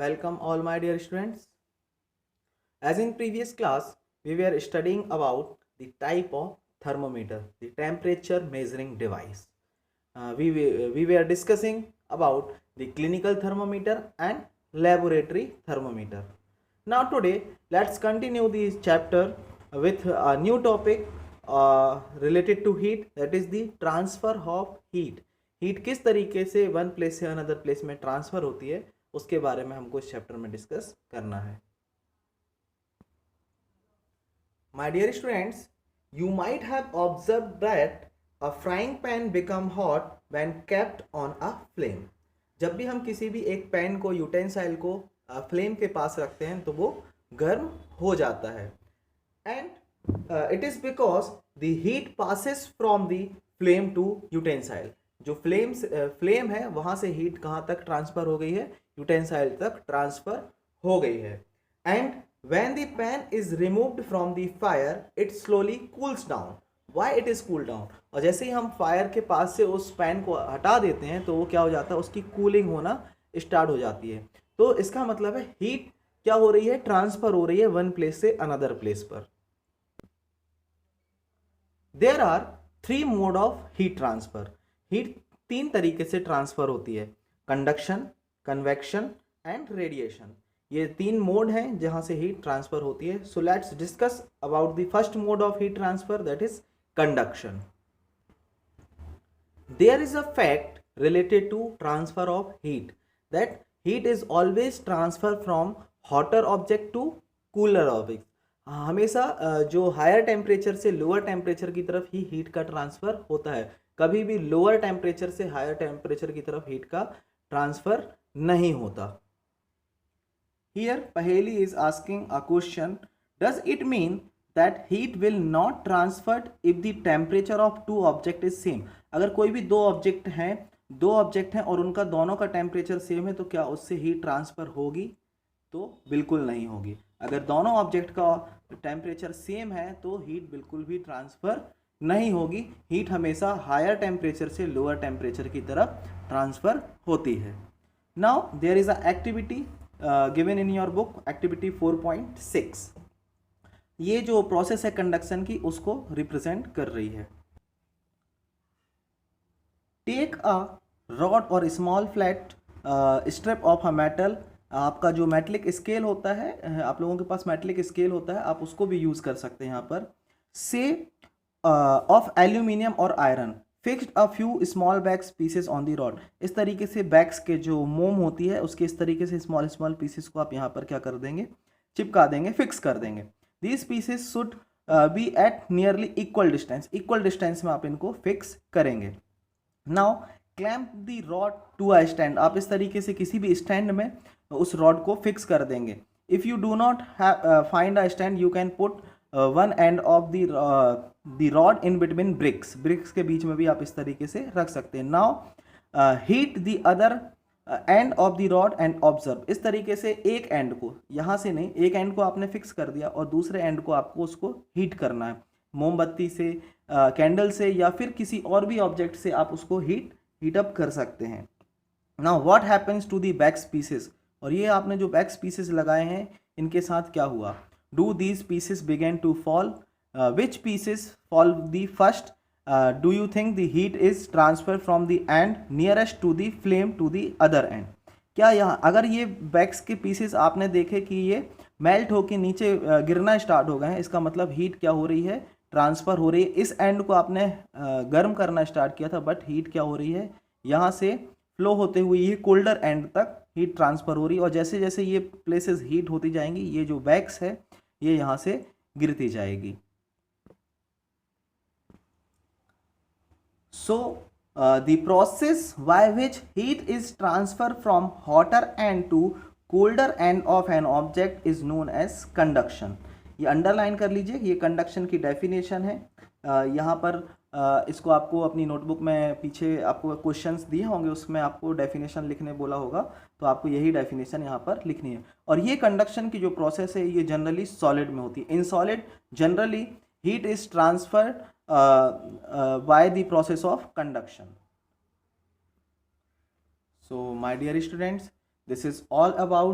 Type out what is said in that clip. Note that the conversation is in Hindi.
Welcome all my dear students. As in previous class, we were studying about the type of thermometer, the temperature measuring device. We were discussing about the clinical thermometer and laboratory thermometer. Now today, let's continue this chapter with a new topic related to heat, that is the transfer of heat. Heat किस तरीके से वन प्लेस से अनदर प्लेस में ट्रांसफर होती है, उसके बारे में हमको इस चैप्टर में डिस्कस करना है. My dear students, you might have observed that a frying pan become hot when kept on a flame. जब भी हम किसी भी एक पैन को, यूटेंसाइल को फ्लेम के पास रखते हैं तो वो गर्म हो जाता है. And it is because the heat passes from the flame to utensil. जो फ्लेम है वहां से हीट कहाँ तक ट्रांसफर हो गई है, यूटेंसाइल तक ट्रांसफर हो गई है. And when the pan is removed from the fire it slowly cools down. why it is cool down? और जैसे ही हम फायर के पास से उस पैन को हटा देते हैं तो वो क्या हो जाता है, उसकी कूलिंग होना स्टार्ट हो जाती है. तो इसका मतलब है हीट क्या हो रही है, ट्रांसफर हो रही है वन प्लेस से अनदर प्लेस पर. There are 3 mode of heat transfer. Heat 3 तरीके से ट्रांसफर होती है, कंडक्शन, कन्वेक्शन एंड रेडिएशन. ये 3 मोड हैं जहां से हीट ट्रांसफर होती है. So let's discuss about the first mode of heat transfer, that is conduction. There is a fact related to transfer of heat, that heat is always transfer from hotter object to cooler object. हमेशा जो हायर टेम्परेचर से लोअर टेम्परेचर की तरफ ही हीट का ट्रांसफर होता है. कभी भी लोअर टेम्परेचर से हायर टेम्परेचर की तरफ हीट का ट्रांसफर नहीं होता. Here Paheli is asking a question, does it mean that heat will not transferred if the temperature of two object is same? अगर कोई भी दो ऑब्जेक्ट हैं और उनका दोनों का टेम्परेचर सेम है तो क्या उससे हीट ट्रांसफर होगी? तो बिल्कुल नहीं होगी. अगर दोनों ऑब्जेक्ट का टेम्परेचर सेम है तो हीट बिल्कुल भी ट्रांसफर नहीं होगी. हीट हमेशा हायर टेम्परेचर से लोअर टेम्परेचर की तरफ ट्रांसफर होती है. Now there is a activity given in your book, activity 4.6. ये जो प्रोसेस है कंडक्शन की उसको रिप्रेजेंट कर रही है. टेक अ रॉड और small flat strip of a metal. आपका जो मेटलिक स्केल होता है, आप लोगों के पास मेटलिक स्केल होता है, आप उसको भी यूज कर सकते हैं यहाँ पर. से ऑफ एल्यूमिनियम और iron fixed a few small bags pieces on the rod. इस तरीके से बैग्स के जो मोम होती है उसके इस तरीके से स्मॉल पीसेस को आप यहाँ पर क्या कर देंगे, चिपका देंगे, फिक्स कर देंगे. These pieces should be at nearly equal distance में आप इनको फिक्स करेंगे. Now clamp the rod to a stand. आप इस तरीके से किसी भी स्टैंड में उस रॉड को फिक्स कर देंगे. If you do not find a stand you can put one end of the rod in between bricks के बीच में भी आप इस तरीके से रख सकते हैं. Now heat the other and of the rod and observe. इस तरीके से एक एंड को, यहाँ से नहीं, एक एंड को आपने फिक्स कर दिया और दूसरे एंड को आपको उसको हीट करना है. मोमबत्ती से, कैंडल से या फिर किसी और भी ऑब्जेक्ट से आप उसको हीट अप कर सकते हैं. Now what happens to the wax pieces. और ये आपने जो बैक्स पीसेस लगाए हैं इनके साथ क्या हुआ? Do these pieces begin to fall? Which pieces fall the first? Do you think the heat is transferred from the end nearest to the flame to the other end? क्या यहाँ अगर ये बैग्स के पीसेस आपने देखे कि ये मेल्ट होके नीचे गिरना स्टार्ट हो गए हैं, इसका मतलब हीट क्या हो रही है, ट्रांसफ़र हो रही है. इस एंड को आपने गर्म करना स्टार्ट किया था बट हीट क्या हो रही है, यहाँ से फ्लो होते हुए ये कोल्डर एंड तक हीट ट्रांसफ़र हो रही है. और जैसे जैसे ये प्लेसेस हीट होती जाएंगी ये जो बैग्स है ये यहाँ से गिरती जाएगी. So the process by which heat is transfer from hotter end to colder end of an object is known as conduction. ये अंडरलाइन कर लीजिए, ये कंडक्शन की डेफिनेशन है. यहाँ पर इसको आपको अपनी नोटबुक में पीछे आपको क्वेश्चंस दिए होंगे, उसमें आपको डेफिनेशन लिखने बोला होगा तो आपको यही डेफिनेशन यहाँ पर लिखनी है. और ये कंडक्शन की जो प्रोसेस है ये जनरली सॉलिड में होती है. In solid generally heat is transferred by the process of conduction. So my dear students, this is all about